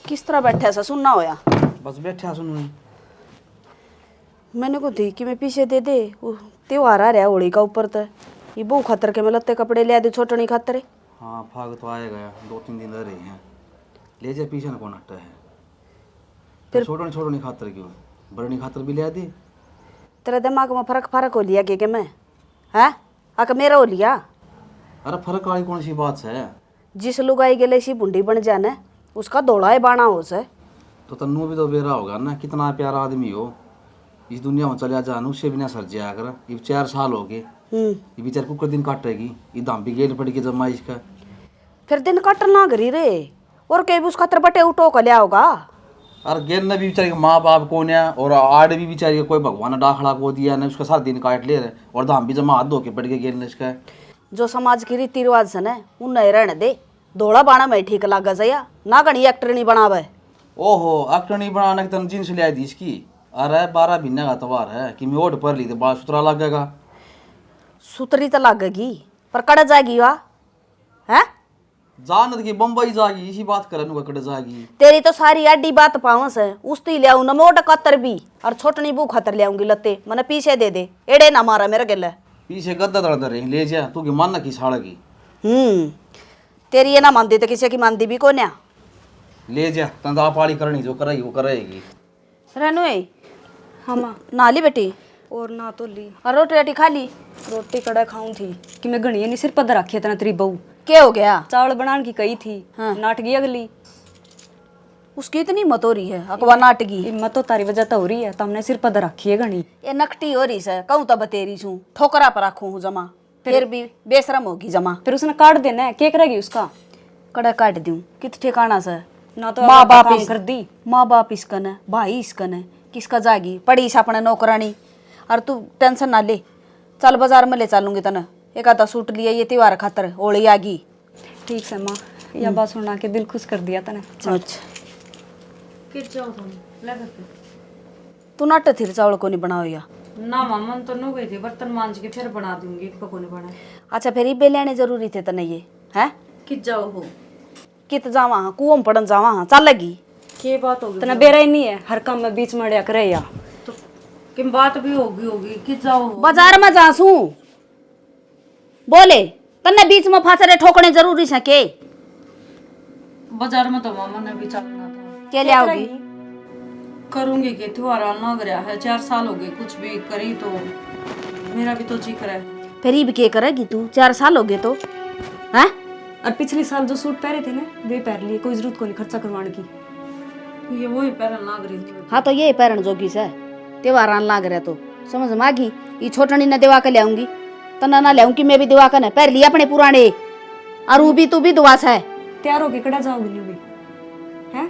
किस तरह बैठा सा सुनना होया? बस बैठा सुन। मैंने को दी कि मैं पीछे दे दे, त्योहार आ रहा होली का ऊपर तो ये बहु खतर के मैं लत्ते कपड़े ले दे छोटनी खातर। हाँ फाग तो आएगा, 2-3 दिन रह रहे हैं, ले जा पीछे ना कौन हटता है। फिर छोटनी खातर क्यों, बड़नी खातर भी ले दे। तेरा दिमाग में फर्क हो लिया के मैं है आक मेरा हो लिया। अरे फर्क वाली कौन सी बात है? जिस लुगाई गले सी बुंडी बन जाने उसका दौड़ा है बाणा हो से। तो तन्नू भी तो बेरा होगा ना, कितना प्यारा आदमी हो, इस दुनिया में चलिया जान उससे भी ना सर जाया कर। ये 4 साल हो गए, ये बेचार कुकर दिन काटेगी, ये दाम भी गेल पड़ के जमा इसका। फिर दिन काटन ना करी रे और कई भी उसका बटे उठो कर लिया होगा। और गेल ने भी बेचारी के माँ बाप को ने और आड़ भी बेचारी कोई भगवान ने डाखड़ा को दिया ने, उसका सारा दिन काट ले रहे और दाम भी जमा हाथ धो के पड़ के गेल ने इसका। जो समाज की रीति रिवाज से न उन नहीं रहने दे, दौड़ा बाणा में ठीक लगा जया ना गणी एक्टर नहीं बनावे। ओहो एक्टर नहीं बनाने की तन जींस ले दी इसकी। अरे 12 महीने का त्योहार है कि मैं ओढ़ पर ली तो बाल सुथरा लगेगा। सुतरी तो लगेगी पर कड़ जाएगी वाह है जानत की बम्बई जाएगी, इसी बात करे नु कड़ जाएगी। तेरी तो सारी अड्डी बात पावस है, उसती ले आऊं न मोट कतर भी और छोटनी बू खतर ले आऊंगी लत्ते मने पीछे दे दे एड़े ना मारा मेरे गले। पीछे गद्दा दर्द रही ले जा तू की मन की साड़गी। तेरी ये ना मानती तो किसी की मानती भी कोन्या। ले जा तंदा पाली करनी जो करेगी वो करेगी। रहनु है हाँ माँ नाली बेटी और ना तो ली और रोटी राटी खा ली? रोटी कड़ा खाऊं थी कि मैं घड़िया नहीं सिर पर रखी तना तेरी बहू क्या हो गया? चावल बनाने की कही थी। हाँ। नाट गई अगली उसकी इतनी मत हो रही है अकवा नाटगी। हिम्मत तो तारी वजह तो हो रही है, तुमने सिर पर रखी है घनी। ये नकटी हो रही से कहूँ तो बतेरी छू ठोकरा पर रखू हूँ जमा फिर भी बेशरम होगी जमा। फिर उसने काट देना है, क्या करेगी उसका? कड़ा काट दूं कित ठिकाना से ना तो माँ बाप काम कर दी। माँ बाप इसकन है भाई इसकन है किसका जागी पड़ी से अपने नौकरानी। और तू टेंशन ना ले, चल बाजार में ले चलूंगी तने एक आधा सूट लिया ये त्योहार खातर होली आ गई। ठीक है माँ, यह बात सुना के दिल खुश कर दिया तने। अच्छा फिर जाओ तुम लगा के तू नट थिर चावल को नहीं बनाओ या ना मामन तो नो गई थी, बर्तन मांज के फिर बना दूंगी, पकोने बना। अच्छा फिर ये लेने जरूरी थे तने ये है कित जाओ हो कित जावा हाँ कुओं में पड़न जावा हाँ चल लगी के बात होगी तना बेरा ही नहीं है, हर काम में बीच में अड़िया करे या तो किम बात भी होगी कित जाओ हो। बाजार में जासू बोले तन्ने बीच में फांसरे ठोकने जरूरी से के बाजार में तो मामन ने भी चलना था। क्या ले आओगी? करूंगी के त्योहार ना गया है, 4 साल हो गए कुछ भी करी तो मेरा भी तो जी करे है। फिर ये भी क्या करेगी तू? 4 साल हो गए तो हैं? और पिछले साल जो सूट पहरे थे ना वे पहन लिए, कोई जरूरत को नहीं खर्चा करवाने की। ये वही पहन लाग रही थी। हाँ तो ये पैरण जोगी से त्योहार आन लाग रहा तो समझ में आ गई। ये छोटनी ने दिवा के ले आऊंगी तना ना ले आऊंगी मैं भी दिवा कर पैर लिया अपने पुराने और वो भी तू भी दुआस है। तैयार होके कड़ा जाओगी नहीं भी हैं?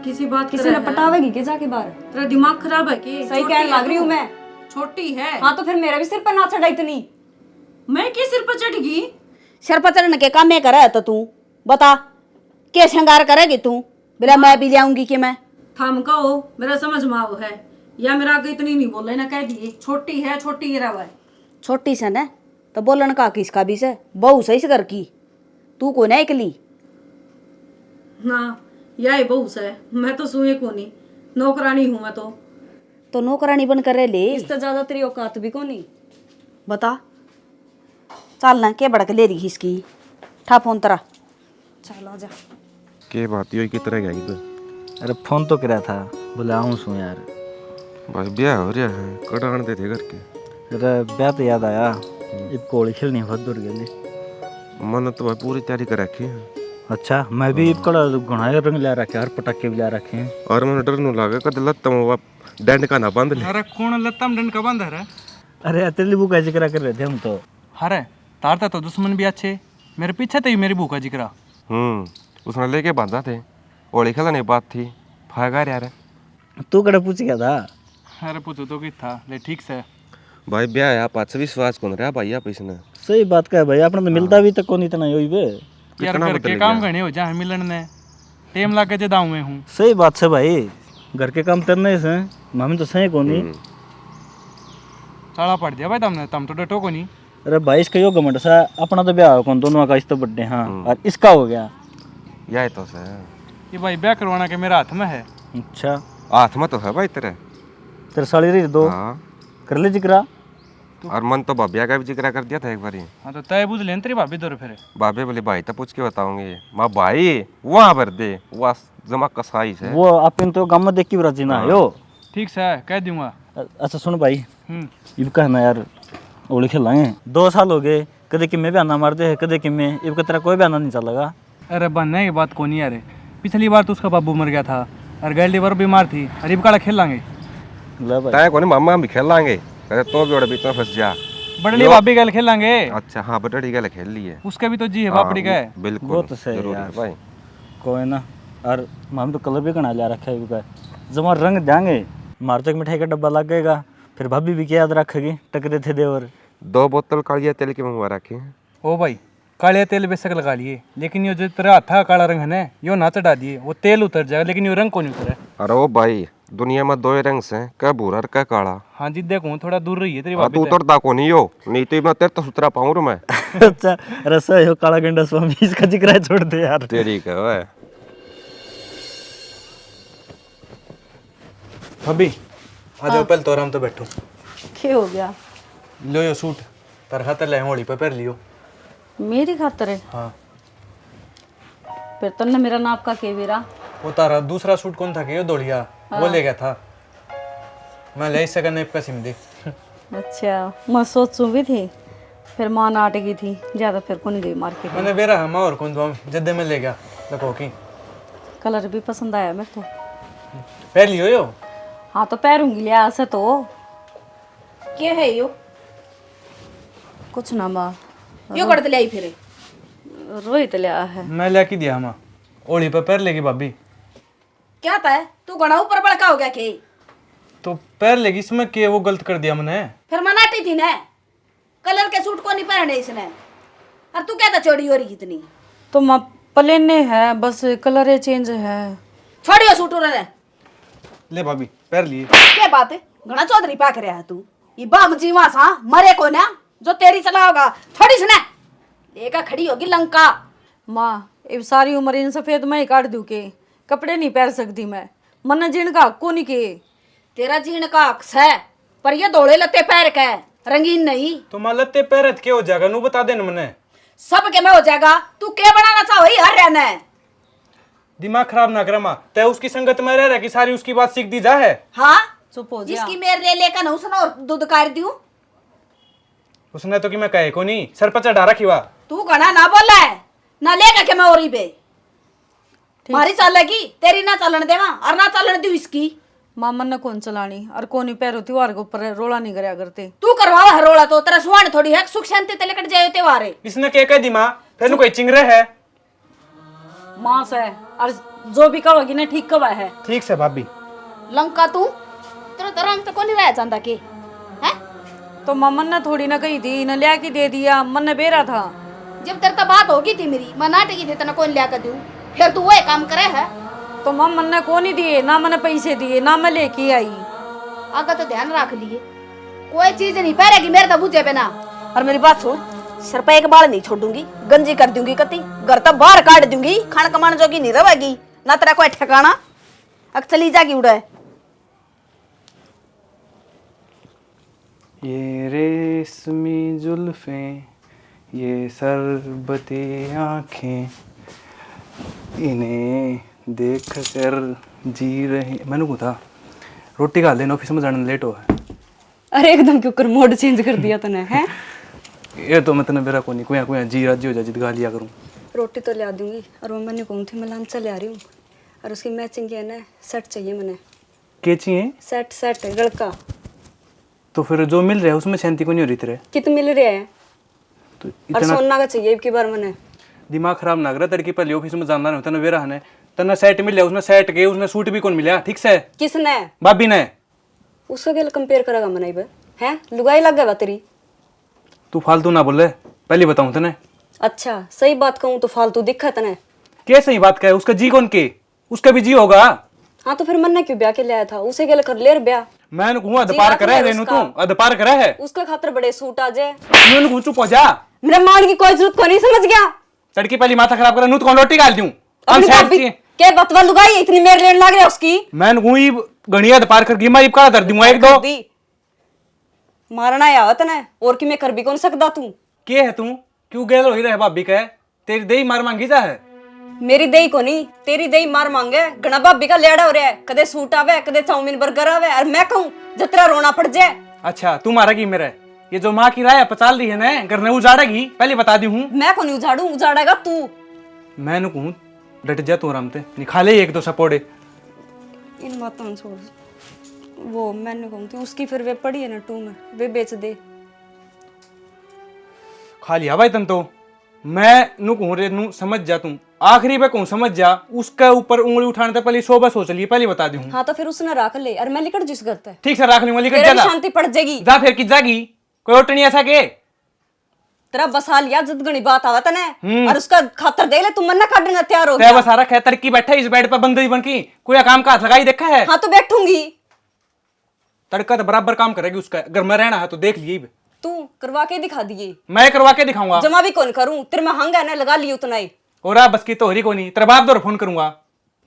किसी बात किसी ने पटावेगी के जाके बाहर? तेरा दिमाग खराब है कि? सही कहने लग रही हूँ मैं। छोटी है। हाँ तो फिर मेरा भी सिर पर ना चढ़ा इतनी। मैं के सिर पर चढ़ गई? सिर पर चढ़ने के काम में करे तो तू बता क्या श्रृंगार करेगी तू बिना मैं भी ले आऊंगी कि मैं थाम कहो मेरा समझ में आओ है या मेरा आगे इतनी नहीं बोल ना कह दिए छोटी है छोटी गिरा हुआ है। छोटी से न तो बोलन का किसका भी से बहू सही से कर की तू को ना अकेली ना यही बहू से मैं तो सुए को नहीं नौकरानी हूँ मैं तो नौकरानी बन कर ले इससे ज्यादा तेरी औकात भी कोनी। बता चल ना के बड़क ले रही इसकी ठा फोन तरा चल आजा। के बात यो की तरह गई तो अरे फोन तो करा था बुलाऊं सू यार। बस ब्याह हो रहा है कटाण दे थे घर के। अरे ब्याह तो याद आया अब कोड़ी खेलनी बहुत दूर गई। मन तो भाई पूरी तैयारी कर रखी है। अच्छा मैं भी कड़ा घुनाए रंग ला रखे हर पटाखे भी ला रखे हैं। और मन डर नु लागे कद लत्ता में डंड का ना बांध ले। अरे कौन लत्ता में डंड का बांधा है? अरे अतली बुक का जिक्र कर रहे थे हम तो। अरे तारता तो दुश्मन भी अच्छे, मेरे पीछे तो ही मेरी भूखा जिक्रा। उसने लेके बांधा थे होली खेलने बात थी फागा यार। तू कड़ा पूछ गया था? अरे पूछो तो कि था ले ठीक से भाई ब्याह है पाँच विश्वास कौन रहा भाई आप इसने। सही बात का है भाई अपना तो मिलता भी तो कौन इतना योई बे यार घर के काम करने हो जहाँ मिलन ने टेम ला के दाऊ में हूँ। सही बात है भाई घर के काम करने से हम तो सही कोनी साड़ा पड़ दिया भाई तुमने तुम तो डटो को नहीं। अरे भाई इसका यो घमंड सा अपना तो ब्याह कौन दोनों का इस तो बर्थडे हाँ और इसका हो गया यही तो से ये भाई ब्याह करवाना के मेरा हाथ में है। अच्छा हाथ में तो है भाई तेरे। तेरे साली रही दो हाँ कर ले जिक्रा। और मन तो भाभिया का भी जिक्र कर दिया था एक बारी। हाँ तो तय बुझ लेन तेरी भाभी दो फिर। भाभी बोले भाई तो पूछ के बताऊंगी। माँ भाई वहाँ भर दे वहाँ जमा कसाई से। वो अपन तो गाँव में देख के राजी ना आयो। ठीक से कह दूंगा। अच्छा सुन भाई इब कहना यार होली खेलांगे 2 साल हो गए कदे कि मैं बयाना मार दे कदे कि मैं इब तेरा कोई बयाना नहीं चलेगा। अरे बनने की बात कौन यार, पिछली बार तो उसका बाबू मर गया था और गैली बार बीमार थी। अरे इब काड़ा खेल लांगे। ले भाई तय को नहीं मामा हम भी खेल लाएंगे। अरे तो भी बीच में फंस जा। बड़ली भाभी गैल खेल लांगे। अच्छा हाँ बटड़ी गल खेल ली है। उसका भी तो जी है बापड़ी का है। बिल्कुल वो तो सही है जरूरी यार। भाई। कोई ना और हम तो कलर भी कना लिया रखा है इनका जमा रंग देंगे मार तो एक मिठाई का डब्बा लगेगा फिर भाभी भी क्या याद रखेगी टकरे थे देवर 2 बोतल कालिया तेल के मंगवा रखे। ओ भाई काले तेल बेशक लगा लिए लेकिन ये जो तेरा था काला रंग है ना यो ना चढ़ा दिए वो तेल उतर जाएगा लेकिन ये रंग को नहीं उतरा। अरे ओ भाई दुनिया में 2 रंग से क्या भूरा और क्या काला। हाँ जी देखो थोड़ा दूर रही है तेरी तू भाभी से। उतरता को नहीं हो नहीं तो मैं तेरे तो सुतरा पाऊँ मैं। अच्छा रसा हो काला गंडा स्वामी इसका जिक्र है छोड़ दे यार। तेरी का है भाभी आ जाओ पहले तो आराम तो बैठो। क्या हो गया? लो यो सूट तार खातर ले होली पे पहन लियो। मेरी खातर है? हाँ फिर तन्ने मेरा नाप का के वीरा। वो तारा दूसरा सूट कौन था कि यो दौड़िया वो ले गया था। मैं ले सका नहीं का सिम दे। अच्छा मैं सोचूं भी थी फिर माँ नाट गई थी ज्यादा फिर कौन गई मार्केट में। मैंने बेरा हम और कौन तो जद्दे में ले गया देखो की कलर भी पसंद आया मेरे को। पहन लियो यो। हाँ तो पैरूंगी लिया से तो क्या है यो? कुछ ना माँ यो कर ले आई फिर रोहित लिया है। मैं ले के दिया हम ओली पे पैर लेगी भाभी। क्या था तू घना ऊपर बड़का हो गया के? तो पैर लेगी इसमें के वो गलत कर दिया मैंने। फिर मनाटी थी ना कलर के सूट को नहीं पहने इसने और तू क्या था चोरी हो रही इतनी? तो माँ प्लेन है बस कलर चेंज है। छोड़ियो सूट उड़े ले भाभी पैर लिए। क्या बात है घना चौधरी पाक रहा है तू ये बाम जीवा सा मरे को ना जो तेरी चला होगा थोड़ी सुना लेकर खड़ी होगी लंका। माँ अब सारी उम्र इन सफेद में ही काट दूं के कपड़े नहीं पहन सकती मैं मन जीण का हक को नहीं के। तेरा जीण का अक्स है पर ये दौड़े लते पैर के रंगीन नहीं। तो माँ लत्ते पैर के हो जाएगा नू बता देना मैंने। सब के में हो जाएगा तू क्या बनाना चाहो ही हर रहना है। दिमाग खराब ना कर माँ तय उसकी संगत में रह रहा कि सारी उसकी बात सीख दी जा है। हाँ चुप हो जा। जिसकी मेरे ले लेकर ना उसने और दूध कार दूं। उसने तो कि मैं कहे को नहीं सर पर चढ़ा रखी हुआ। तू घना ना बोला है ना लेकर के मैं ओरी पे मारी चलेगी तेरी ना चलन देवा और ना चलन दू इसकी। माँ मन ने कौन चलानी और कौन ही पैरों त्योहार के ऊपर रोला नहीं करया करते। तू करवावा हरोला तो तेरा सुहान थोड़ी है सुख शांति ते लेकर जाए त्योहार है। इसने क्या कह दी माँ फिर कोई चिंगरे है। माँ से और जो भी कहोगी ना ठीक कवा है। ठीक से भाभी। लंका तू तेरा धर्म तो कौन रह जाता के हैं? तो माँ मन ने थोड़ी ना कही थी न लिया के दे दिया मन ने बेरा था। जब तेरे तो बात होगी थी मेरी मैं नाटकी थी तना कौन लिया कर दूं फिर तू वही काम करे है। तो माँ मन ने कौन ही दिए ना मैंने पैसे दिए ना मैं लेके आई। आगे तो ध्यान रख लिए कोई चीज नहीं पहरेगी मेरे तो बुझे पे ना। और मेरी बात सुन सर पे एक बाल नहीं छोड़ूंगी गंजी कर दूंगी कती घर तो बाहर काट दूंगी खान कमान जोगी नहीं रहेगी ना तेरा कोई ठिकाना अब चली जागी उड़े। ये रेशमी जुल्फें ये सरबती आँखें इन्हें देख कर जी रहे। मैंने कहा था रोटी खा लेना ऑफिस में जाने लेट हो है। अरे एकदम क्यों कर मोड चेंज कर दिया तूने हैं? ये तो मतलब मेरा को नहीं कोई कोई जी राजी हो जा जिद गा लिया करूँ। रोटी तो ला दूंगी और वो मैंने कहूँ थी मैं लांचा ले आ रही हूँ और उसकी मैचिंग है ना सेट चाहिए मैंने। क्या चाहिए? सेट सेट लड़का। तो फिर जो मिल रहा है उसमें शांति को नहीं हो रही तेरे। कितने मिल रहे हैं? तो और इतना सोना का चाहिए एक बार मैंने। दिमाग खराब ना करा तड़की पहले ऑफिस में जाना नहीं तना वेरा है तना सेट मिल उसने सेट के उसने सूट भी कौन मिला ठीक से किसने? भाभी ने। उसका क्या कंपेयर करेगा मनाई बे हैं लुगाई लग गया तेरी। तू फालतू ना बोले पहले बताऊं तने। अच्छा सही बात कहूँ तो फालतू दिखा तने। क्या सही बात कहे उसका जी कौन के उसका भी जी होगा। हाँ तो फिर मन ने क्यों ब्याह के लिया था उसे गल कर ले ब्याह। मैंने कहूँ अधपार करे है रेनू तू अधपार करे है। उसका खातर बड़े सूट आ जाए। मैंने कहूँ चुप हो जा। मेरे मान की कोई जरूरत को नहीं समझ गया। तड़की पहली माथा खराब करा नू तो कौन रोटी डाल दूं। अपनी भाभी क्या बतवा लुगाई इतनी मेरे लेने लग रहा है उसकी मैं गुई गणिया पार कर गई मैं इब काला कर दूंगा एक दो दी मारना आवत ना और कि मैं कर भी कौन सकदा तू के है तू क्यों गेल हो रहे भाभी का तेरी दही मार मांगी जा है मेरी दही को नहीं तेरी दही मार मांगे घना भाभी का लेड़ा हो रहा है कदे सूट आवे कदे चाउमीन बर्गर आवे और मैं कहूं जतरा रोना पड़ जाए अच्छा तू मारेगी मेरे ये जो माँ की राय पचाल रही है ना घर ने उजाड़ेगी पहले बता दी हूँ मैं को नहीं उजाड़ू उजाड़ेगा तू मैं नु कहूँ डट जा तू आराम से निकाले एक दो सपोड़े इन बातों छोड़ वो मैंने कहूँ थी उसकी फिर वे पड़ी है ना टू में वे बेच दे खा लिया भाई तन तो मैं नु कहूँ रे नु समझ जा तू आखिरी पे कहूँ समझ जा उसके ऊपर उंगली उठाने से पहले 100 बार सोच लिए पहले बता दी हूँ हाँ तो फिर उसने रख ले और मैं लिखट जिस करता है ठीक से रख लूंगा लेकिन तेरे भी जा शांति पड़ जाएगी जा फिर किस जागी कोई और नहीं ऐसा के तेरा बसा लिया जद गणी बात आवत ना और उसका खातर दे ले तुम मन्ना काटने तैयार हो तय बस सारा खैतर की बैठा है इस बेड पर बंदरी बन की कोई काम का हाथ लगाई देखा है हाँ तो बैठूंगी तड़का तो बराबर काम करेगी उसका अगर मैं रहना है तो देख लिए तू करवा के दिखा दिए मैं करवा के दिखाऊंगा जमा भी कौन करूं तेरे में हंगा ना लगा ली उतना ही और आप बस की तो हरी को नहीं तेरा बाप दो फोन करूंगा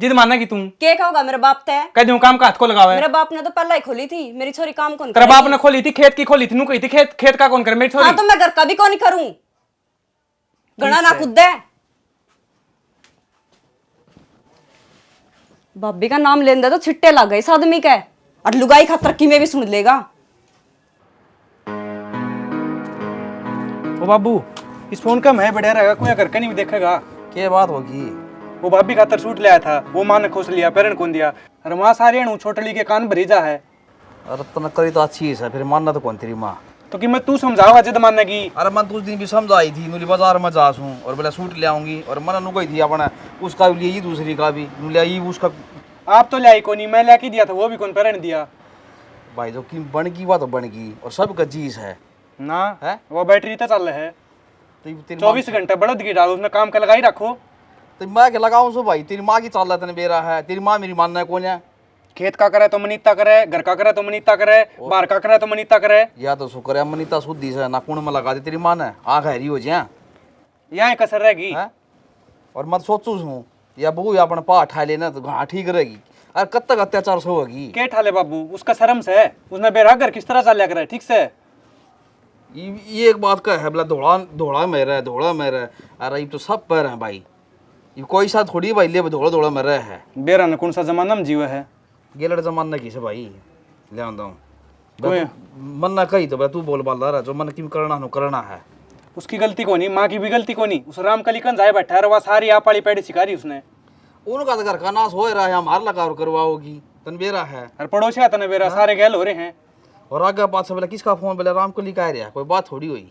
जिद मानना कि तू के कहोगा मेरा बाप तय कह दूं काम का हाथ को लगावा है मेरा बाप ने तो पहला ही खोली थी मेरी छोरी काम कौन तेरा करेगी? बाप ने खोली थी खेत की खोली थी नू कही थी खेत का कौन करे मेरी हाँ छोरी तो मैं घर का भी कौन करूं गणा ना खुद है भाभी का नाम लेंदा तो छिट्टे लग गए इस आदमी का और लुगाई खातर की में भी सुन लेगा ओ बाबू इस फोन का मैं बढ़िया रहेगा कोई करके नहीं देखेगा क्या बात होगी? वो भाभी खातर सूट लाया था वो माँ ने खोस लिया पेरेंट कौन दिया अरे माँ सारे छोटली के कान भरी जा है अरे तना करी तो अच्छी है फिर मानना तो कौन तेरी माँ? तो कि मैं तू समझाओगा जिद मानने की अरे मन कुछ दिन भी समझाई थी नुली बाजार में जासूं और बोला सूट ले आऊंगी और मन नु गई थी अपना उसका भी लिए दूसरी का भी नु ले आई उसका आप तो लाई को नहीं मैं लेके दिया था वो भी कौन पेरेंट दिया भाई जो की बन की बात तो बन की और सब का चीज है ना है? वो बैटरी तो चल रहा है तो तेरी 24 घंटे बड़द की डालो उसमें काम का लगाई रखो तो मैं के लगाऊं सो भाई तेरी माँ की चाल तने बेरा है तेरी माँ मेरी मानना है कौन है? खेत का करे तो मनीता करे घर का करे तो मनीता करे बाहर का करे तो मनीता करे या तो शुक्र है मनीता शुद्धि से नाखून में लगा दे तेरी माँ ने आँख हरी हो जाए यहाँ कसर रहेगी है? और मत सोचू हूँ या बहू या अपना पा उठा लेना तो हाँ ठीक रहेगी अरे कब तक अत्याचार से होगी? के ठाले बाबू उसका शर्म से है उसने बेरा घर किस तरह चल करे ठीक से ये एक बात का है बोला धोड़ा धोड़ा मेरा है धोड़ा मेरा है अरे ये तो सब पैर हैं भाई ये कोई साथ थोड़ी भाई ले धोड़ा धोड़ा मेरा है बेरा ने कौन सा जमाना में जीवा है गेलड़ जमाना की से भाई ले आंदा कोई मन ना कही तो भाई तू बोल बाल रहा जो मन की करना है उसकी गलती को नहीं माँ की भी गलती को नहीं उस राम कलिकन जाए बैठा है वह सारी आप वाली पैड़ी सिखारी उसने उनका तो घर का नाश हो रहा है हमार लगा करवाओगी तन बेरा है और पड़ोसी आता ना बेरा सारे गैल हो रहे हैं और आगे बात से बोला किसका फोन बोला राम को लिखा रहा कोई बात थोड़ी हुई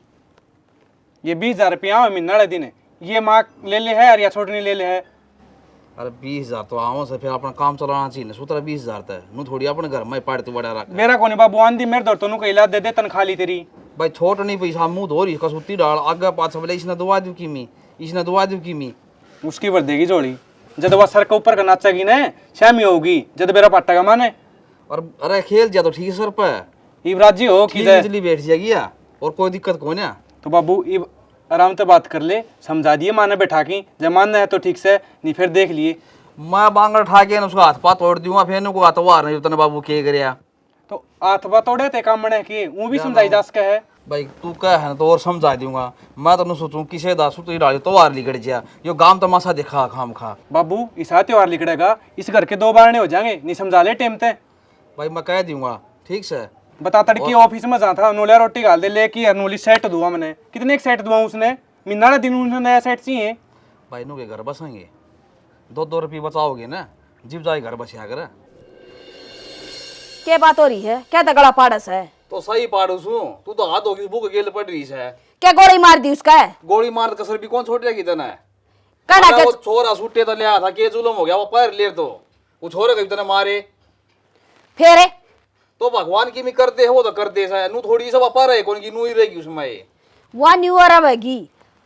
ये 20,000 रुपया महीना दिन ये माँ ले ले है और या छोटनी ले ले है अरे 20,000 तो आओ से फिर अपना काम चलाना चाहिए सूत्र 20,000 तय नू थोड़ी अपने घर में पाड़ तू बड़ा रख मेरा कोनी बाबू आंधी मेरे दौड़ तो कई लाद दे दे तनखा ली तेरी भाई छोट नहीं पैसा मुंह धो रही कसूती डाल आगे पास बोले इसने दुआ दू की मी इसने दुआ दू की मी उसकी भर देगी जोड़ी जब वह सर के ऊपर का नाचेगी ना शामी होगी जब मेरा पट्टा का माने और अरे खेल जा तो ठीक सर पे युवराज जी हो कि बिजली बैठ जाएगी या और कोई दिक्कत कौन है तो बाबू इब आराम से बात कर ले समझा दिए माने बैठा की जब मानना है तो ठीक से नहीं फिर देख लिए मैं बांगड़ उठा के उसका हाथ पाथ तोड़ दूंगा फिर इनको हाथ वार नहीं उतने बाबू के करया तो आथवा तोड़े थे काम बने की वो भी समझाई जा सके है भाई तू कह है तो और समझा दूंगा मैं तो सोचूं किसे दासू तो डाली तो वार लिकड़ जा यो गांव तमाशा दिखा खाम खा बाबू इस त्योहार लिखड़ेगा इस घर के 2 बारने हो जाएंगे नहीं समझा ले टेम ते भाई मैं कह दूंगा ठीक से बता तड़की ऑफिस में जा था नोलिया रोटी गाल दे लेकी हरनोली सेट दुआ मैंने कितने एक सेट दुआ उसने मिन्ना दिन उसने नया सेट चाहिए भाई नु के घर बसेंगे 2-2 रुपये बचाओगे ना जीव जाए घर बसिया कर क्या बात हो रही है क्या तगड़ा पाड़स है तो सही पाड़ू सू तू तो हाथ होगी भूख गेल पड़ रही है क्या गोली मार दी उसका है गोली मार कसर भी कौन छोड़ जाएगी तना कड़ा अरे के वो छोरा सूटे तो लिया था के जुलम हो गया वो पैर ले तो वो छोरे कभी तना मारे फेरे तो भगवान की भी करते है वो तो करते है नू थोड़ी सब पर है कौन की नू ही रहेगी उसमें वह न्यू रहेगी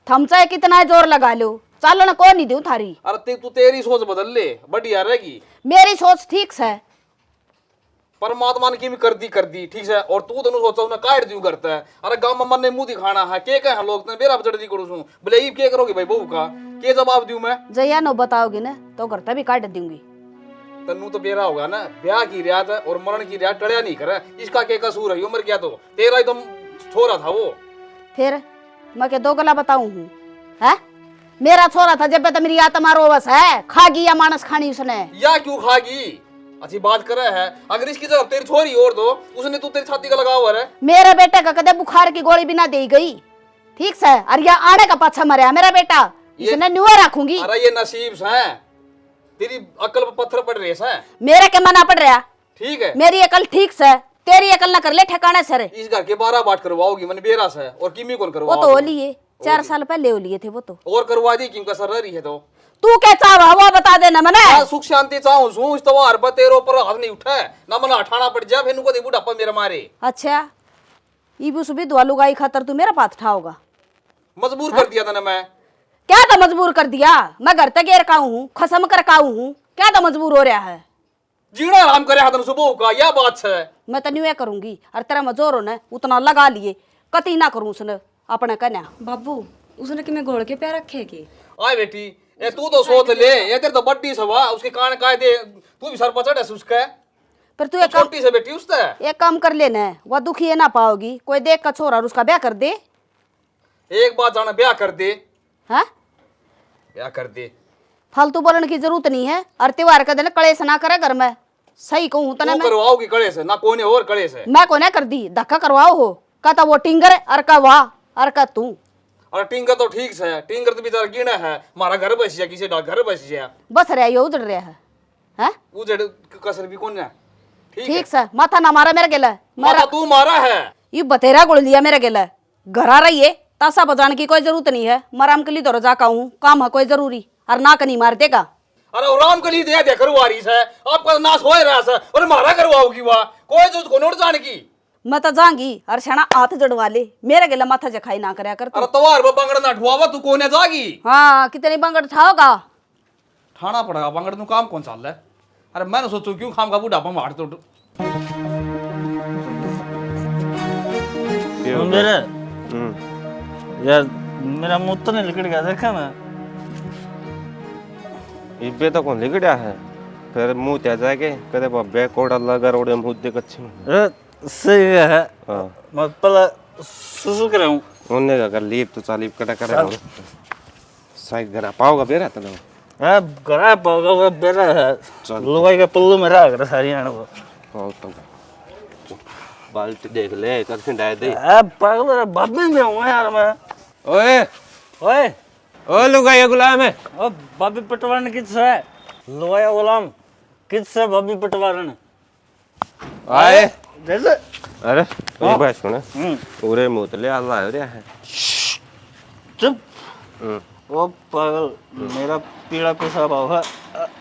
थमचा कितना जोर लगा लो चलो ना कौन नहीं दूं थारी अरे तू तेरी सोच बदल ले बढ़िया रहेगी मेरी सोच ठीक है परमात्मा ने की कर दी ठीक है। और तू तो सोचा उन्हें काट दूं करता है। अरे गांव में मन ने मुंह दिखाना है के कहे लोग तो मेरा जड़ दी करू छू बोले ये के करोगे भाई बहू का के जवाब दूं मैं जया नो बताओगे ना तो घर तभी काट दूंगी। तन्नू तो बेरा होगा ना ब्याह की रियात है और मरण की रियात टड़िया नहीं करे इसका के कसूर है उम्र क्या तो तेरा ही तो छोरा था वो। फिर मैं क्या दो गला बताऊं हूँ है मेरा छोरा था जब तक मेरी आत्मा रोवस है खागी या मानस खानी उसने या क्यों खागी अच्छी बात करे है। अगर इसकी जगह तेरी छोरी और दो उसने तू तेरी छाती का लगा हुआ है। मेरे बेटे का कदे बुखार की गोली भी ना दी गई ठीक से और या आने का पाछा मरा मेरा बेटा इसने न्यूए रखूंगी। अरे ये नसीब है तेरी अकल पर पत्थर पड़ रहे है मेरे के मना पड़ रहा ठीक है। मेरी अकल ठीक से तेरी अकल ना कर ले ठिकाने सर इस घर के 12 बाट करवाओगी मन बेरा से और किमी कौन वो करवाओ तो हो लिए 4 साल पहले हो लिए थे वो तो और करवा दी किम का सर रही है तो तू क्या चाह वो बता देना मने हाँ, सुख शांति चाहूं सू इस त्योहार पर तेरे ऊपर हाथ नहीं उठा है ना मन अठाना पड़ जा फिर को दे बुढ़ापा मेरे मारे। अच्छा इबू सुबी दुआ लुगाई खातर तू मेरा पाथ उठाओगा मजबूर कर दिया था ना मैं क्या तो मजबूर कर दिया मैं घर तक गेर काऊ हूँ खसम कर काऊ हूँ क्या तो मजबूर हो रहा है जीना आराम करे हाथ सुबह का यह बात है। मैं तो न्यू करूंगी और तेरा मजोर ने उतना लगा लिए कति ना करूं उसने अपने कन्या बाबू उसने कि मैं घोड़ के पैर रखे की आए बेटी ये तू तो सोच ले ये तेरे तो बड्डी सवा उसके कान काय दे तू भी सर पर चढ़े उसका पर तू छोटी से बेटी उससे एक काम कर लेना वह दुखी है ना पाओगी कोई देख का छोरा और उसका ब्याह कर दे। एक बात जाना ब्याह कर दे हाँ ब्याह कर दे फालतू बोलने की जरूरत नहीं है और त्योहार का दिन कलेश ना करे घर में सही कहूँ तने तू मैं करवाओगी कड़े से ना कोने और कड़े से मैं को कर दी धक्का करवाओ हो का तो वो टिंगर और का वाह और का तू अरे टिंगर तो ठीक है टिंगर तो बेचारा गिना है हमारा घर बस जा किसी घर बस जा बस रहा ये उजड़ रहा है हैं उजड़ कसर भी कौन है ठीक से माथा ना मारा मेरे गेला मारा तू मारा है ये बतेरा गुड़ लिया मेरे गेला घर आ रही है तासा बजाने की कोई जरूरत नहीं है मराम के लिए दौरा जा कहूँ काम है कोई जरूरी और ना कहीं मार देगा। अरे राम के लिए दे करवा रही है आपका नाश हो रहा है और मारा करवाओगी वहाँ कोई जो उसको नोट जाने की मैं तो जाऊंगी और छाना हाथ जड़वा ले मेरे गेला माथा जखाई ना करया कर तू। अरे तवार बंगड़ ना ठुआवा तू कोने जागी हाँ कितनी बंगड़ ठाओगा ठाना पड़ेगा बंगड़ तू काम कौन चाल रहा है। अरे मैंने सोचू क्यों खाम का बुढ़ापा मार तो मेरे यार मेरा मुंह तो नहीं लिकड़ गया देखा ना इब्बे तो कौन लिखड़ा है फिर मुंह त्या जाके कदे बब्बे कोड़ा लगा रोड़े मुंह दे कच्चे अरे सही है हां मैं पहले सुसु कर रहा हूँ उन्ने का कर लीप तो चालीप कटा करे साइड गरा पाओगा बेरा तो है गरा पागा बेरा है लोगाई का पल्लू मेरा अगर सारी आने वो हां तो बाल्टी देख ले कर डाय दे पागल रे बाबे में हूँ यार मैं ओए ओए ओ लुगाई गुलाम है ओ बाबी पटवारन किस है लोया गुलाम किस है बाबी पटवारन आए जैसे अरे ये बात सुन पूरे मुतले अल्लाह हो रहा है चुप ओ पागल मेरा पीला पेशाब होगा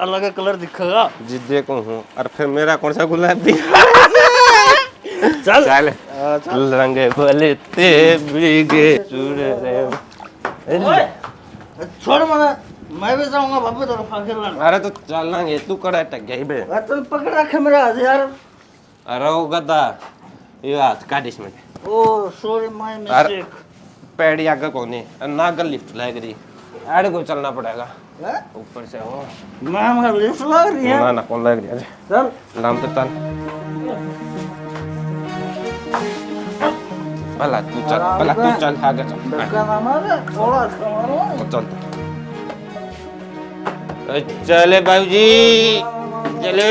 अलग कलर दिखेगा जिद्दे को हूँ और फिर मेरा कौन सा गुलाबी चल चल रंगे भले ते भीगे चूड़े रे छोड़ मैं भी जाऊंगा बाबू तो फांके लाना अरे तो चलेंगे तू कड़ा टक गई बे चल पकड़ रखे मेरा हाथ यार अरे वो गद्दा ये हाथ काटिस में ओ सॉरी माय अरे मिस्टेक पैड़ी आगे कोने नागल लिफ्ट लग रही आड़े को चलना पड़ेगा ऊपर से हो मैं लिफ्ट लग रही है ना ना कौन लग रही है चल नाम तो चल भला तू चल आगे चल का नाम है थोड़ा कमारो चल चले बाबूजी चलो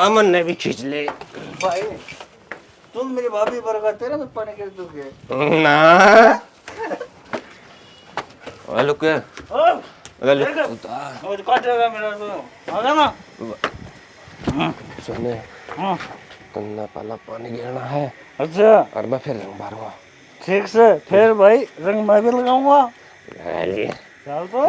अमन ने भी खींच ले भाई तुम मेरी भाभी बरगा तेरे में पानी कर दोगे ना हेलो के ओ हेलो उतार मुझे काटेगा मेरा तो आजा ना सुने हां कन्ना पाला पानी गिरना है अच्छा और मैं फिर रंग मारूंगा ठीक से फिर भाई रंग मैं भी लगाऊंगा अरे चल तो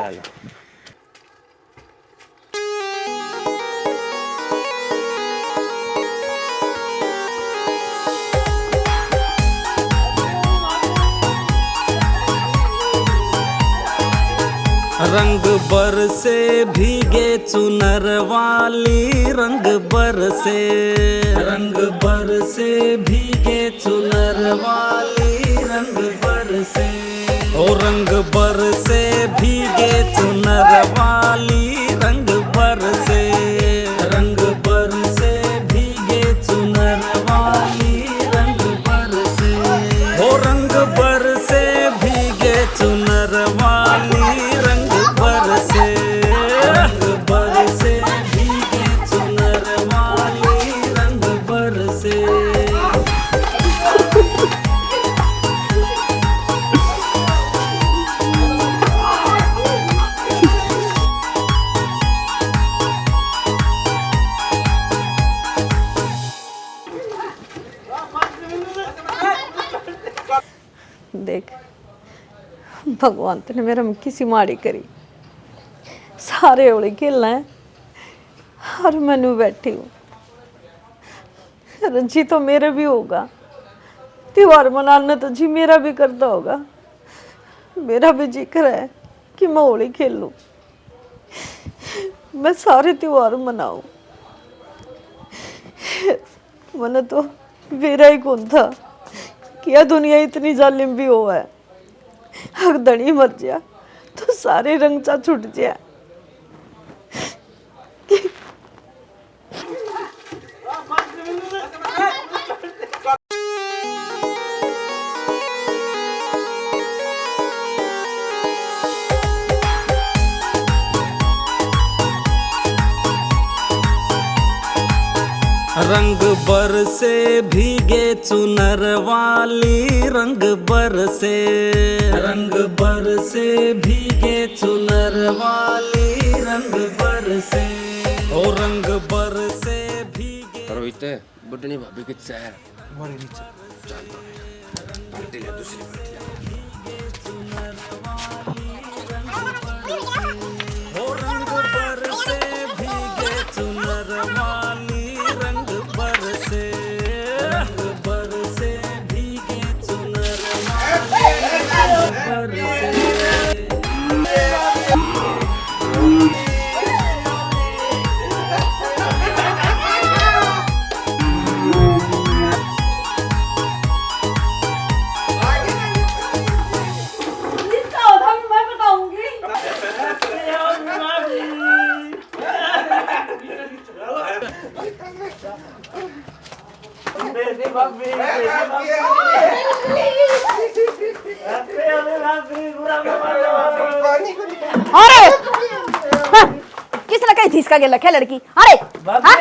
रंग बरसे भीगे चुनर वाली, रंग बरसे, रंग बरसे भीगे चुनर वाली, रंग बरसे, ओ रंग बरसे भीगे चुनर वाली, रंग बरसे, रंग बरसे भीगे चुनर वाली, रंग बरसे, ओ रंग बरसे भीगे चुनर वाली, रंग बरसे, रंग बरसे भीगे चुनर वाली, रंग बरसे। देख भगवान ने मेरा किसी माड़ी करी, सारे होली खेलना है और मैनू बैठी हूँ। जी तो मेरे भी होगा, त्योहार मनाना तो जी मेरा भी करता होगा। मेरा भी जिक्र है कि मैं होली खेल लूँ, मैं सारे त्योहार मनाऊं। मैंने तो मेरा ही कौन था कि यह दुनिया इतनी जालिम भी हो है। अगर धनी मर जा तो सारे रंग चा छुट जा। रंग बरसे भीगे चुनर वाली, रंग बरसे, रंग बरसे भीगे चुनर वाली, रंग बरसे, ओ रंग बरसे भीगे। रोहित बुढ़नी भाभी कितना है? ओ रंग बरसे भीगे चुनर वाली, रंग बरसे, रंग बरसे भीगे चुनर वाली, रंग बरसे। अरे हाँ, किसने कही थी इसका गेला क्या लड़की? अरे हाँ?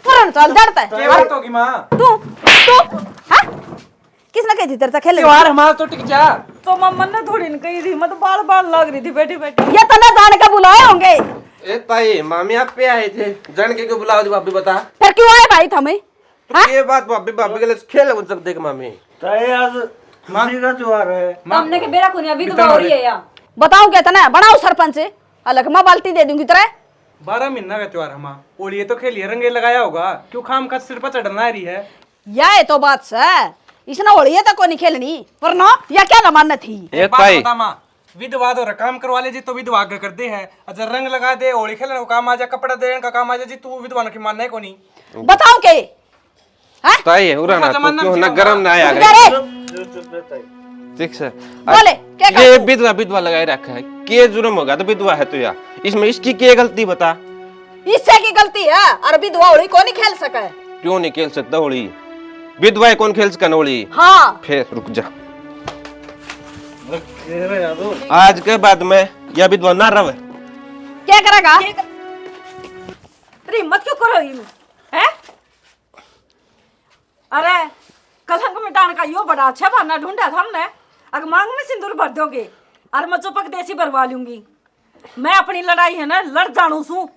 पुराना चल डरता है। क्या बात होगी माँ? तू हाँ? किसने कही थी तेरे से खेल? त्योहार हमारा तो टिक जा। तो मम्मा ने थोड़ी न कही थी, मैं तो बाल बाल लग रही थी बैठी बैठी। ये तो ना जाने का बुलाए होंगे। ए ताई मामी आप पे आए थे, जान के क्यों बुलाओ जी? भाभी बता फिर क्यों आए भाई थमे? तो ये बात भाभी भाभी के लिए खेल उन सब देख मामी। आज खुशी का त्योहार है। हमने के बेरा कोनी अभी तो हो रही है या बताऊं क्या था? बनाओ सरपंच अलग मैं बाल्टी दे दूंगी तेरे। 12 महीना का त्योहार हमारा, होली ये तो खेलिए, रंगे लगाया होगा, क्यों खाम का सिर पर चढ़ना रही है? यह तो बात है, इसने होली तक को नहीं खेलनी पर ना या क्या न मानना थी। ए एक बात ताई बता माँ, विधवा तो काम करवा ले जी तो विधवा कर दे है, अच्छा रंग लगा दे, होली खेलने का काम आ जा, कपड़ा देने का काम आ जा जी, तू विधवा की मानना है को नहीं? बताओ के हाँ? ताई उराना तो क्यों ना गरम ना आया ठीक से। बोले क्या ये विधवा विधवा लगाए रखा है, के जुर्म होगा तो विधवा है तो यार, इसमें इसकी क्या गलती बता? इससे की गलती है? और विधवा होली कौन नहीं खेल सके? क्यों नहीं खेल सकता होली? विधवा कौन खेल सका होली? हाँ फिर रुक जा, आज के बाद में यह विधवा ना रहे। क्या करेगा? अरे हिम्मत क्यों करो है? अरे कलंक मिटाने का यो बड़ा अच्छा बहाना ढूंढा था हमने। अगर मांग में सिंदूर भर दोगे और मैं चुपक देसी भरवा लूंगी। मैं अपनी लड़ाई है ना लड़ जानू सू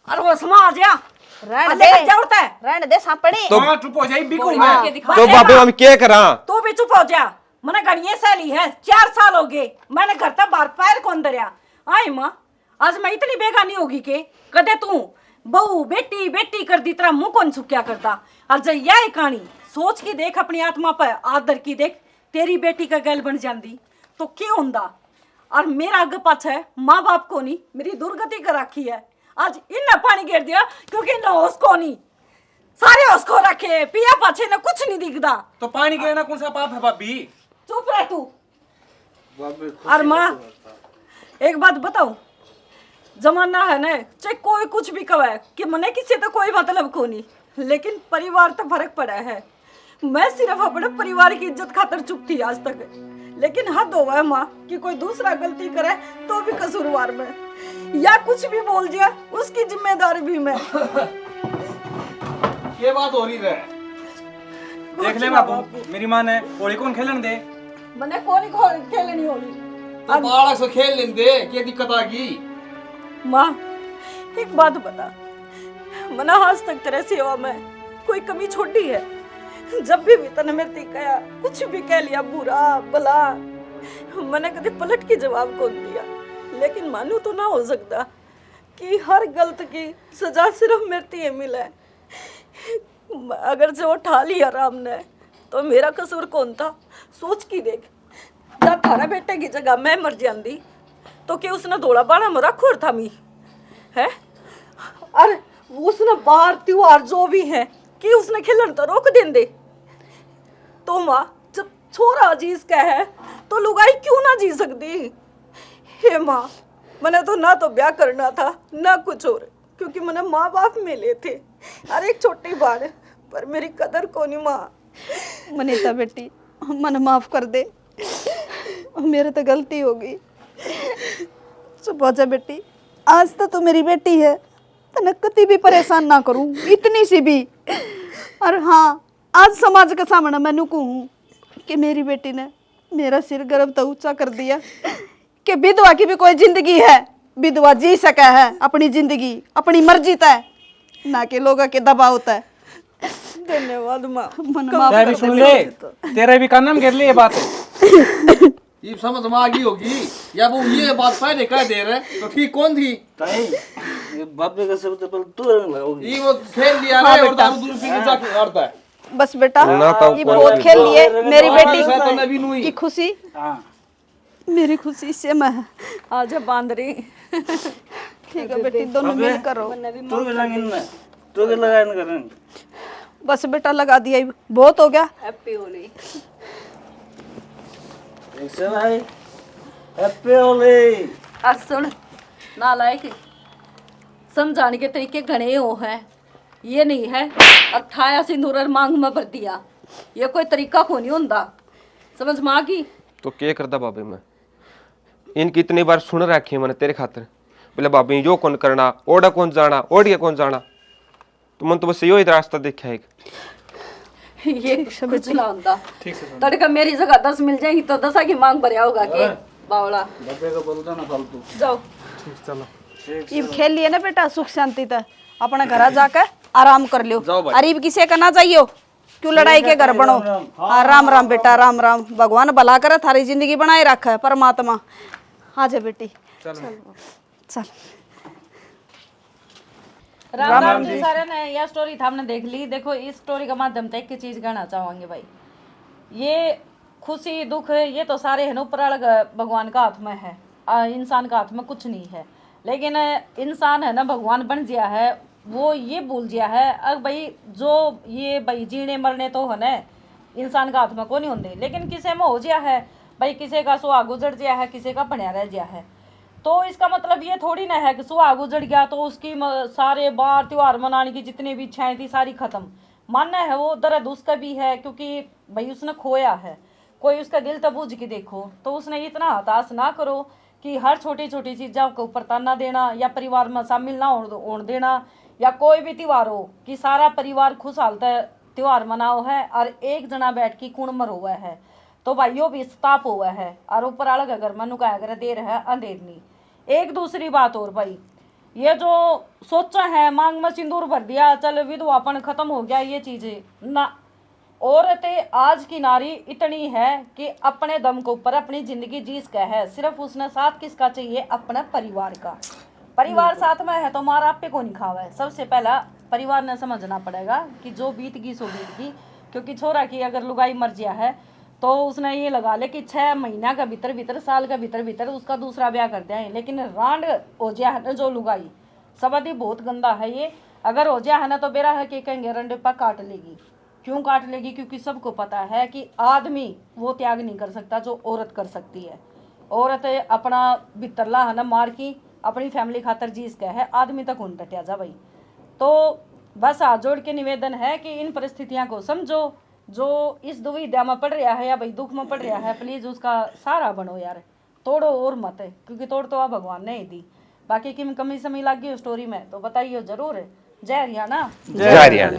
और वो समाज या रहने दे, जरूरत है रहने दे सांपड़ी। तो चुप हो जाए बिल्कुल मैं। तो बाबे हम क्या करा? तू भी चुप हो जा। मैंने गणिये सैली है, 4 साल हो गए मैंने घर तक बाहर पैर कौन दरिया। आई माँ आज मैं इतनी बेगानी होगी के कदे तू बहू बेटी बेटी कर दी तरह मुंह कौन सुक्या करता। और जब यह कहानी सोच की देख, अपनी आत्मा पर आदर की देख, तेरी बेटी का गैल बन जाती तो क्या होंदा। और मेरा आगे पाछे माँ बाप को नहीं, मेरी दुर्गति कर रखी है। आज इनने पानी गिर दिया क्योंकि इन्हें होश को नहीं, सारे होश को रखे, पिया पाछे ने कुछ नहीं दिखता। तो पानी गिरना कौन सा पाप है भाभी? चुप रह तू। और माँ एक बात बताऊं, जमाना है ना, चाहे कोई कुछ भी कहे कि मने किसी तो कोई मतलब को नहीं, लेकिन परिवार तो फर्क पड़ा है। मैं सिर्फ अपने परिवार की इज्जत खातर चुप थी आज तक, लेकिन हद हो है माँ कि कोई दूसरा गलती करे तो भी कसूरवार में, या कुछ भी बोल दिया उसकी जिम्मेदारी भी मैं। ये बात हो रही है। देख ले बाबू, मेरी माँ ने होली कौन खेलन दे? मने कौन खेलनी होली तो बालक से खेल लेन दे, क्या दिक्कत आ गई? माँ एक बात बता, मना आज तक तेरे सेवा में कोई कमी छोड़ी है? जब भी तने मेरे कहा कुछ भी कह लिया बुरा भला, मैंने कभी पलट के जवाब कौन दिया। लेकिन मानू तो ना हो सकता कि हर गलत की सजा सिर्फ मेरे मिले। अगर जो उठा लिया राम ने तो मेरा कसूर कौन था? सोच की देख, जब थारा बेटे की जगह मैं मर जाती तो क्या उसने दौड़ा बाड़ा मरा खोर था मी है? अरे उसने बाहर त्योहार जो भी है कि उसने खिलन तो रोक दें दे। तो माँ जब छोरा जीस का है तो लुगाई क्यों ना जी सकती? हे माँ, मैंने तो ना तो ब्याह करना था ना कुछ और, क्योंकि मैंने माँ बाप मिले थे और एक छोटी बार, पर मेरी कदर को नहीं माँ। मनीता बेटी, मन माफ कर दे, मेरे तो गलती हो गई। चुप हो जा बेटी, आज तो तू मेरी बेटी है, तने कभी भी परेशान ना करूं, इतनी सी भी। और हाँ, आज समाज के सामने मैंने कहूँ कि मेरी बेटी ने मेरा सिर गर्व तो ऊंचा कर दिया कि विधवा की भी कोई जिंदगी है, विधवा जी सके है अपनी जिंदगी अपनी मर्जी तय, ना कि लोगों के दबाव तय। धन्यवाद माँ। मन माफ तेरा कर भी दे सुन बेटी। ले, तेरा भी कानम गिर ले ये बात। ये समझ में आ गई होगी, या वो ये बात पहले कह दे रहे तो ठीक कौन थी? ये बाबे का सब तो तू रंग लगाओगी। ये वो खेल लिया हाँ रे, और बेटा। दारू दूर पी के जाके करता है। बस बेटा, ना तो ये कोई बहुत नहीं। खेल लिए मेरी तो बेटी मैं भी नहीं। की खुशी, हाँ मेरी खुशी से मैं है। आज बांदरी ठीक है बेटी, दोनों मिल करो। तू भी लग इन, तू भी लगा इन करें। बस बेटा लगा दिया, बहुत हो गया। हैप्पी होली। ऐसे भाई हैप्पी होली। आज सुन नालायक, समझाने के तरीके घने हो हैं, ये नहीं है अठाया सिंदूर और मांग में भर दिया, ये कोई तरीका को नहीं होता। समझ में आ गई? तो क्या करता बाबे मैं? इनकी इतनी बार सुन रखी है मैंने तेरे खातिर, बोले बाबी यो कौन करना, ओडा कौन जाना, ओडिया कौन जाना, तो मन तो बस यो ही रास्ता देखा है। ये कुछ ना होता। तड़का मेरी जगह 10 मिल जाएगी तो 10 की मांग भरिया होगा के बावला। बाबे का बोलता ना फालतू। जाओ। ये खेल लिए ना बेटा, सुख शांति तक अपना घर जाकर आराम कर लियो। अरीब किसी का ना जाइयो, क्यों लड़ाई के घर बनो। हाँ, राम राम बेटा, राम राम। भगवान भला करे, थारी जिंदगी बनाए रखा है परमात्मा। आ जा बेटी, चल। राम राम जी सारे ने यह स्टोरी था हमने देख ली। देखो इस स्टोरी का माध्यम से एक चीज कहना चाहेंगे भाई, ये खुशी दुख ये तो सारे है ना ऊपर भगवान का हाथ में है, इंसान का हाथ में कुछ नहीं है। लेकिन इंसान है ना भगवान बन गया है, वो ये भूल गया है अब भाई जो ये भाई जीने मरने तो है ना इंसान का हाथ में को नहीं होंगे, लेकिन किसी में हो गया है भाई, किसी का सुहा गुजर गया है, किसी का बढ़िया रह गया है। तो इसका मतलब ये थोड़ी ना है कि सुहा गुजर गया तो उसकी सारे बार त्योहार मनाने की जितनी भी इच्छाएं थी सारी खत्म। मानना है वो दर्द उसका भी है, क्योंकि भाई उसने खोया है। कोई उसका दिल तो बूझ के देखो, तो उसने इतना हताश ना करो कि हर छोटी छोटी चीज़ों के ऊपर ताना देना या परिवार में शामिल ना होने देना, या कोई भी त्यौहार हो कि सारा परिवार खुशहाल त्यौहार मनाओ है और एक जना बैठ के कुण मर हुआ है, तो भाइयों भी स्ताप हुआ है और ऊपर अलग अगर मनु का अगर देर है अंधेर नहीं। एक दूसरी बात और भाई, ये जो सोचा है मांग में सिंदूर भर दिया चल विधवापन खत्म हो गया, ये चीजें ना। औरतें आज की नारी इतनी है कि अपने दम के ऊपर अपनी जिंदगी जी सके है, सिर्फ उसने साथ किसका चाहिए, अपना परिवार का। परिवार साथ में है तो मार आप पे को नहीं खावा है। सबसे पहला परिवार ने समझना पड़ेगा कि जो बीत गई सो बीत गई, क्योंकि छोरा की अगर लुगाई मर गया है तो उसने ये लगा ले कि 6 महीना का भीतर भीतर साल का भीतर भीतर उसका दूसरा ब्याह कर दिया है। लेकिन रांड हो गया है ना जो लुगाई सबदी बहुत गंदा है ये। अगर हो गया है ना तो बेरा है कि कहेंगे रंडेपा काट लेगी। क्यों काट लेगी? क्योंकि सबको पता है कि आदमी वो त्याग नहीं कर सकता जो औरत कर सकती है। औरत अपना भितरला है ना मार की अपनी फैमिली खातर जीस का है, आदमी तक उन टटिया जा भाई। तो बस हाथ जोड़ के निवेदन है कि इन परिस्थितियों को समझो। जो इस दुविधा में पड़ रहा है या भाई दुख में पड़ रहा है, प्लीज उसका सहारा बनो यार, तोड़ो और मत, क्योंकि तोड़ तो आप भगवान ने ही दी। बाकी की कमी समी लग गई स्टोरी में तो बताइए जरूर। जय हरियाणा। जय हरियाणा।